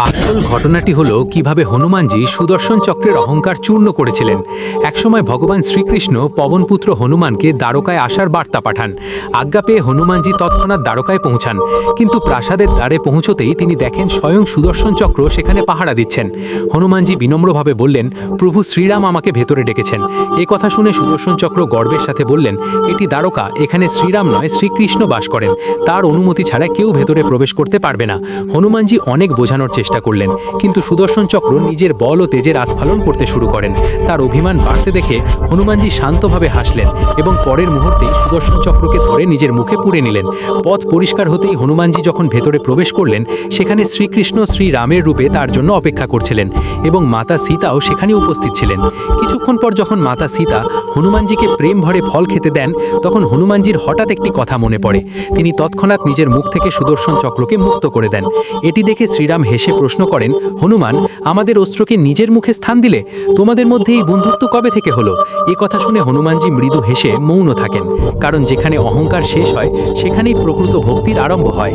আসল ঘটনাটি হলো কিভাবে হনুমানজি সুদর্শন চক্রের অহংকার চূর্ণ করেছিলেন। একসময় ভগবান শ্রীকৃষ্ণ পবনপুত্র হনুমানকে দ্বারকায় আসার বার্তা পাঠান। আজ্ঞা পেয়ে হনুমানজি তৎক্ষণাৎ দ্বারকায় পৌঁছান, কিন্তু প্রাসাদের দ্বারে পৌঁছতেই তিনি দেখেন স্বয়ং সুদর্শন চক্র সেখানে পাহারা দিচ্ছেন। হনুমানজি বিনম্রভাবে বললেন, প্রভু শ্রীরাম আমাকে ভেতরে ডেকেছেন। এ কথা শুনে সুদর্শন চক্র গর্বের সাথে বললেন, এটি দ্বারকা, এখানে শ্রীরাম নয় শ্রীকৃষ্ণ বাস করেন, তার অনুমতি ছাড়া কেউ ভেতরে প্রবেশ করতে পারবে না। হনুমানজি অনেক বোঝানোর চেষ্টা করলেন, কিন্তু সুদর্শন চক্র নিজের বল ও তেজের আস্ফালন করতে শুরু করেন। তার অভিমান বাড়তে দেখে হনুমানজি শান্তভাবে হাসলেন এবং পরের মুহূর্তেই সুদর্শন চক্রকে ধরে নিজের মুখে পুরে নিলেন। পথ পরিষ্কার হতেই হনুমানজি যখন ভেতরে প্রবেশ করলেন, সেখানে শ্রীকৃষ্ণ শ্রীরামের রূপে তার জন্য অপেক্ষা করছিলেন এবং মাতা সীতাও সেখানে উপস্থিত ছিলেন। কিছুক্ষণ পর যখন মাতা সীতা হনুমানজিকে প্রেম ভরে ফল খেতে দেন, তখন হনুমানজির হঠাৎ একটি কথা মনে পড়ে। তিনি তৎক্ষণাৎ নিজের মুখ থেকে সুদর্শন চক্রকে মুক্ত করে দেন। এটি দেখে শ্রীরাম হেসে প্রশ্ন করেন, হনুমান, আমাদের অস্ত্রকে নিজের মুখে স্থান দিলে? তোমাদের মধ্যে এই বন্ধুত্ব কবে থেকে হলো? এ কথা শুনে হনুমানজি মৃদু হেসে মৌন থাকেন, কারণ যেখানে অহংকার শেষ হয় সেখানেই প্রকৃত ভক্তির আরম্ভ হয়।